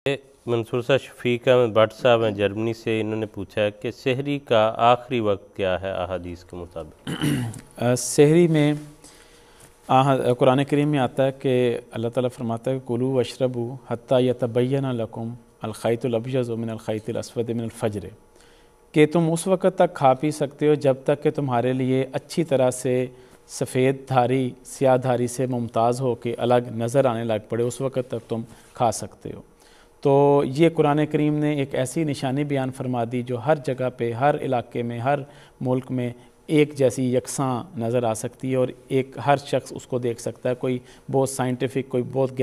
منصور صاحب شفیق احمد بٹ صاحب ہیں جرمنی سے، انہوں نے پوچھا ہے کہ سحری کا آخری وقت کیا ہے احادیث کے مطابق؟ سحری میں قرآن کریم میں آتا ہے کہ اللہ تعالیٰ فرماتا ہے کہ کلوا واشربوا حتی یتبین لکم الخیط الابیض من الخیط الاسود من الفجر، کہ تم اس وقت تک کھا پی سکتے ہو جب تک کہ تمہارے لیے اچھی طرح سے سفید دھاری سیاہ دھاری سے ممتاز ہو کے الگ نظر آنے لگ پڑے، اس وقت تک تم کھا سکتے ہو۔ تو یہ قرآن کریم نے ایک ایسی نشانی بیان فرما دی جو ہر جگہ پہ، ہر علاقے میں، ہر ملک میں ایک جیسی یکساں نظر آ سکتی ہے، اور ہر شخص اس کو دیکھ سکتا ہے۔ کوئی بہت سائنٹیفک، کوئی بہت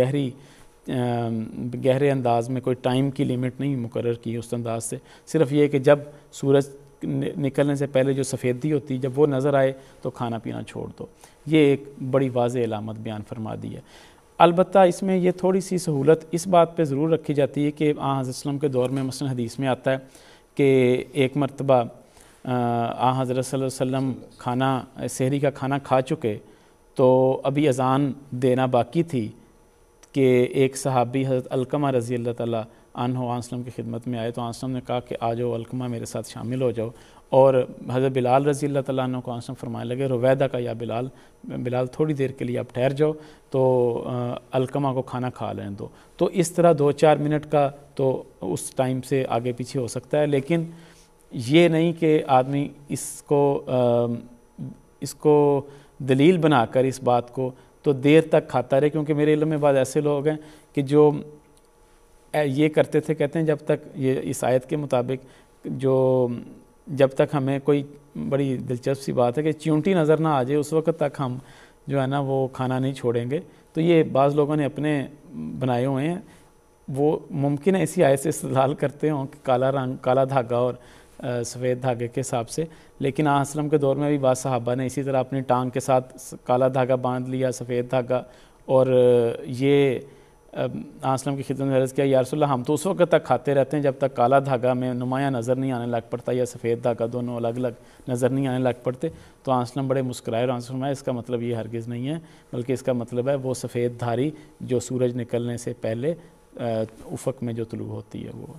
گہرے انداز میں، کوئی ٹائم کی لیمٹ نہیں مقرر کی اس انداز سے، صرف یہ کہ جب سورج نکلنے سے پہلے جو سفیدی ہوتی ہے جب وہ نظر آئے تو کھانا پینا چھوڑ دو۔ یہ ایک بڑی واضح علامت بیان فرما دی ہے۔ البتہ اس میں یہ تھوڑی سی سہولت اس بات پہ ضرور رکھی جاتی ہے کہ آن حضرت وسلم کے دور میں مثلا حدیث میں آتا ہے کہ ایک مرتبہ آن حضرت صلی اللہ علیہ وسلم سحری کا کھانا کھا چکے تو ابھی اذان دینا باقی تھی کہ ایک صحابی حضرت علقمہ رضی اللہ تعالیٰ عنہ آن وسلم کی خدمت میں آئے، تو آن وسلم نے کہا کہ آ جاؤ علقمہ میرے ساتھ شامل ہو جاؤ، اور حضرت بلال رضی اللہ تعالیٰ عنہ کو آن وسلم فرمانے لگے رویدہ کا یا بلال تھوڑی دیر کے لیے آپ ٹھہر جاؤ تو علقمہ کو کھانا کھا لیں دو۔ تو اس طرح 2-4 منٹ کا تو اس ٹائم سے آگے پیچھے ہو سکتا ہے، لیکن یہ نہیں کہ آدمی اس کو دلیل بنا کر اس بات کو تو دیر تک کھاتا رہے، کیونکہ میرے علم میں بعض ایسے لوگ ہیں کہ جو یہ کرتے تھے، کہتے ہیں جب تک یہ اس آیت کے مطابق جب تک ہمیں کوئی بڑی دلچسپ سی بات ہے کہ چیونٹی نظر نہ آ جائے اس وقت تک ہم جو ہے نا وہ کھانا نہیں چھوڑیں گے۔ تو یہ بعض لوگوں نے اپنے بنائے ہوئے ہیں، وہ ممکن ہے اسی آیت سے استدلال کرتے ہوں کہ کالا دھاگا اور سفید دھاگے کے حساب سے، لیکن آن وسلم کے دور میں بھی بعض صحابہ نے اسی طرح اپنی ٹانگ کے ساتھ کالا دھاگا باندھ لیا، سفید دھاگا، اور یہ آن وسلم کی خدمت میں عرض کیا یا رسول اللہ ہم تو اس وقت تک کھاتے رہتے ہیں جب تک کالا دھاگا میں نمایاں نظر نہیں آنے لگ پڑتا یا سفید دھاگا دونوں الگ الگ نظر نہیں آنے لگ پڑتے۔ تو آن وسلم بڑے مسکرائے اور آن وسلم اس کا مطلب یہ ہرگز نہیں ہے، بلکہ اس کا مطلب ہے وہ سفید دھاری جو سورج نکلنے سے پہلے افق میں جو طلوع ہوتی ہے وہ